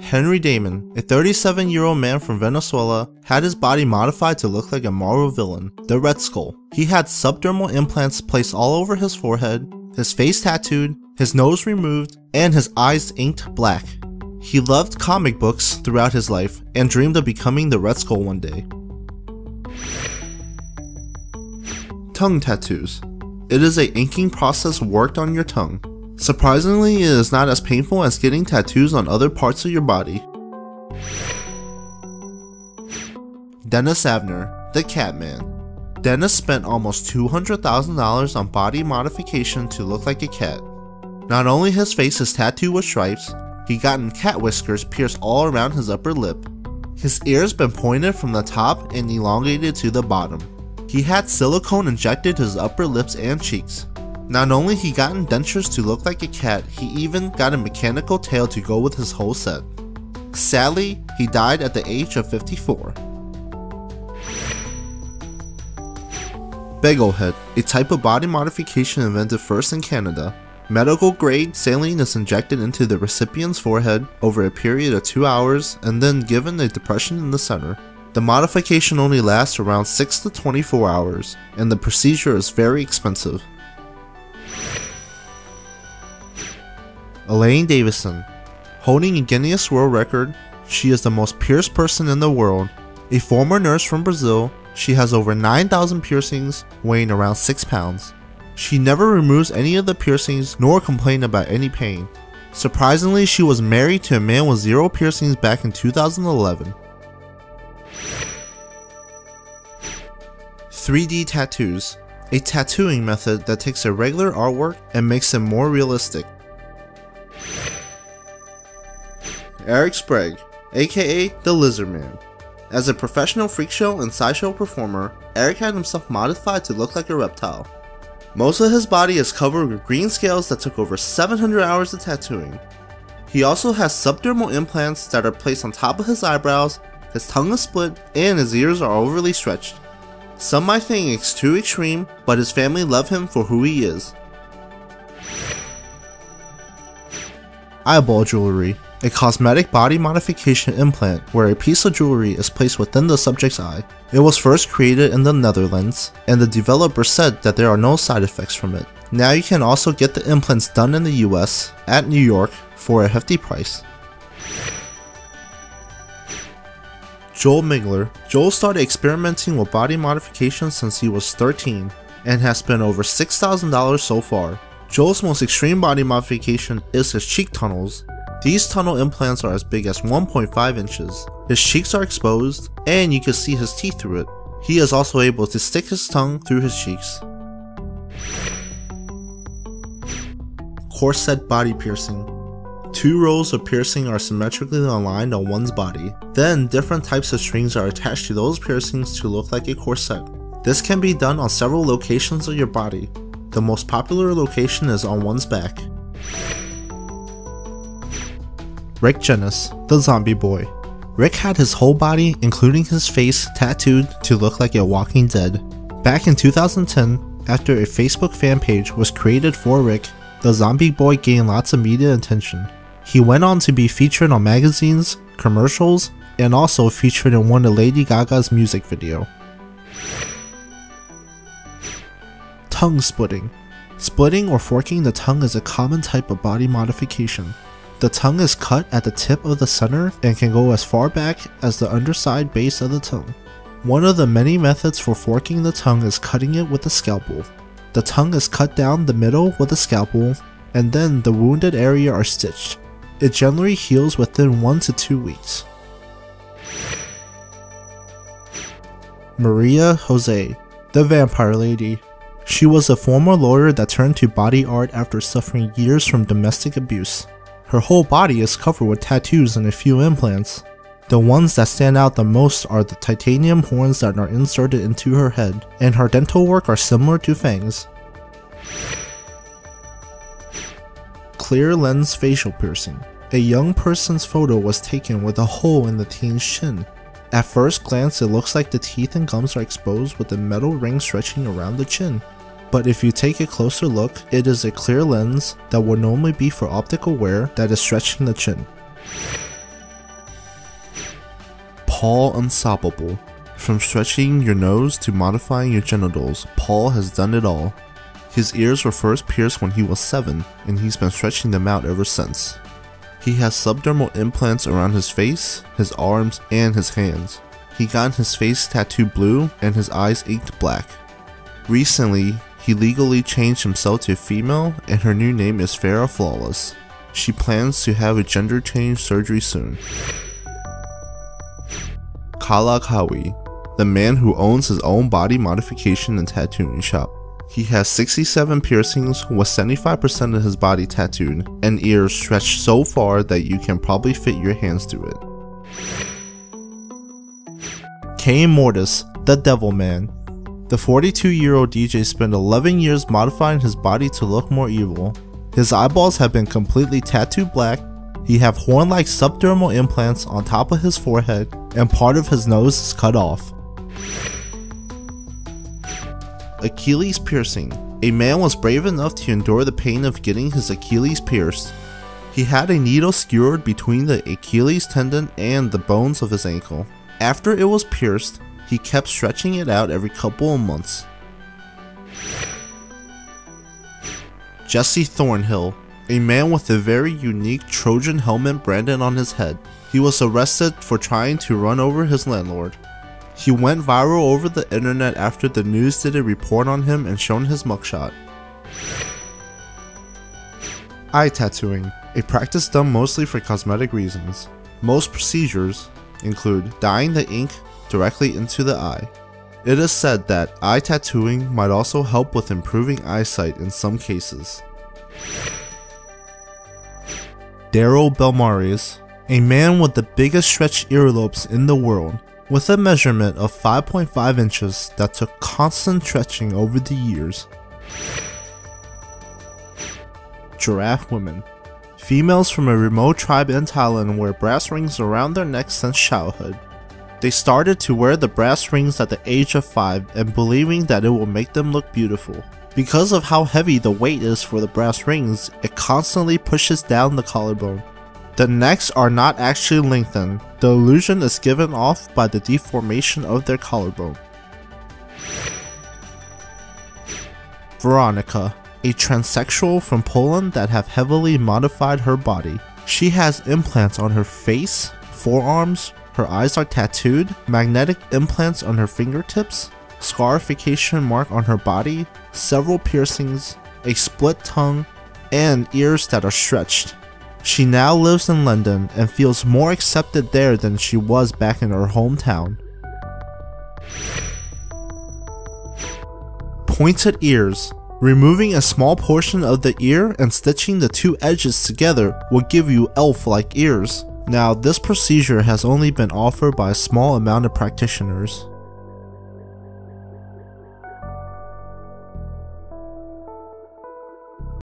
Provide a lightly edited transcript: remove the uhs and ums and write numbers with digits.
Henry Damon, a 37-year-old man from Venezuela, had his body modified to look like a Marvel villain, the Red Skull. He had subdermal implants placed all over his forehead, his face tattooed, his nose removed, and his eyes inked black. He loved comic books throughout his life and dreamed of becoming the Red Skull one day. Tongue tattoos. It is an inking process worked on your tongue. Surprisingly, it is not as painful as getting tattoos on other parts of your body. Dennis Abner, the Catman. Dennis spent almost $200,000 on body modification to look like a cat. Not only his face is tattooed with stripes, he gotten cat whiskers pierced all around his upper lip. His ears been pointed from the top and elongated to the bottom. He had silicone injected his upper lips and cheeks. Not only he gotten dentures to look like a cat, he even got a mechanical tail to go with his whole set. Sadly, he died at the age of 54. Baglehead, a type of body modification invented first in Canada. Medical grade saline is injected into the recipient's forehead over a period of 2 hours and then given a depression in the center. The modification only lasts around 6 to 24 hours, and the procedure is very expensive. Elaine Davison. Holding a Guinness World Record, she is the most pierced person in the world. A former nurse from Brazil, she has over 9,000 piercings, weighing around 6 pounds. She never removes any of the piercings nor complains about any pain. Surprisingly, she was married to a man with 0 piercings back in 2011. 3D tattoos. A tattooing method that takes a regular artwork and makes it more realistic. Eric Sprague, aka the Lizard Man. As a professional freak show and sideshow performer, Eric had himself modified to look like a reptile. Most of his body is covered with green scales that took over 700 hours of tattooing. He also has subdermal implants that are placed on top of his eyebrows, his tongue is split, and his ears are overly stretched. Some might think it's too extreme, but his family love him for who he is. Eyeball jewelry. A cosmetic body modification implant where a piece of jewelry is placed within the subject's eye. It was first created in the Netherlands, and the developer said that there are no side effects from it. Now you can also get the implants done in the US, at New York, for a hefty price. Joel Migler. Joel started experimenting with body modification since he was 13, and has spent over $6,000 so far. Joel's most extreme body modification is his cheek tunnels. These tunnel implants are as big as 1.5 inches. His cheeks are exposed, and you can see his teeth through it. He is also able to stick his tongue through his cheeks. Corset body piercing. 2 rows of piercing are symmetrically aligned on one's body. Then different types of strings are attached to those piercings to look like a corset. This can be done on several locations of your body. The most popular location is on one's back. Rick Jennis, the Zombie Boy. Rick had his whole body, including his face, tattooed to look like a Walking Dead. Back in 2010, after a Facebook fan page was created for Rick, the Zombie Boy gained lots of media attention. He went on to be featured on magazines, commercials, and also featured in one of Lady Gaga's music video. Tongue splitting. Splitting or forking the tongue is a common type of body modification. The tongue is cut at the tip of the center and can go as far back as the underside base of the tongue. One of the many methods for forking the tongue is cutting it with a scalpel. The tongue is cut down the middle with a scalpel, and then the wounded area are stitched. It generally heals within 1 to 2 weeks. Maria Jose, the Vampire Lady. She was a former lawyer that turned to body art after suffering years from domestic abuse. Her whole body is covered with tattoos and a few implants. The ones that stand out the most are the titanium horns that are inserted into her head, and her dental work are similar to fangs. Clear lens facial piercing. A young person's photo was taken with a hole in the teen's chin. At first glance, it looks like the teeth and gums are exposed with a metal ring stretching around the chin. But if you take a closer look, it is a clear lens that would normally be for optical wear that is stretching the chin. Paul Unstoppable. From stretching your nose to modifying your genitals, Paul has done it all. His ears were first pierced when he was 7, and he's been stretching them out ever since. He has subdermal implants around his face, his arms, and his hands. He got his face tattooed blue and his eyes inked black. Recently, he legally changed himself to a female, and her new name is Farrah Flawless. She plans to have a gender change surgery soon. Kalakaua, the man who owns his own body modification and tattooing shop. He has 67 piercings with 75% of his body tattooed and ears stretched so far that you can probably fit your hands through it. Mortis, the Devil Man. The 42-year-old DJ spent 11 years modifying his body to look more evil. His eyeballs have been completely tattooed black, he have horn-like subdermal implants on top of his forehead, and part of his nose is cut off. Achilles Piercing. A man was brave enough to endure the pain of getting his Achilles pierced. He had a needle skewered between the Achilles tendon and the bones of his ankle. After it was pierced, he kept stretching it out every couple of months. Jesse Thornhill. A man with a very unique Trojan Helmet branded on his head. He was arrested for trying to run over his landlord. He went viral over the internet after the news did a report on him and shown his mugshot. Eye tattooing. A practice done mostly for cosmetic reasons. Most procedures include dyeing the ink directly into the eye. It is said that eye tattooing might also help with improving eyesight in some cases. Darrel Bell, a man with the biggest stretched earlobes in the world, with a measurement of 5.5 inches that took constant stretching over the years. Giraffe women. Females from a remote tribe in Thailand wear brass rings around their necks since childhood. They started to wear the brass rings at the age of 5 and believing that it will make them look beautiful. Because of how heavy the weight is for the brass rings, it constantly pushes down the collarbone. The necks are not actually lengthened, the illusion is given off by the deformation of their collarbone. Veronica, a transsexual from Poland that have heavily modified her body. She has implants on her face, forearms, her eyes are tattooed, magnetic implants on her fingertips, scarification mark on her body, several piercings, a split tongue, and ears that are stretched. She now lives in London and feels more accepted there than she was back in her hometown. Pointed ears. Removing a small portion of the ear and stitching the two edges together will give you elf-like ears. Now, this procedure has only been offered by a small amount of practitioners.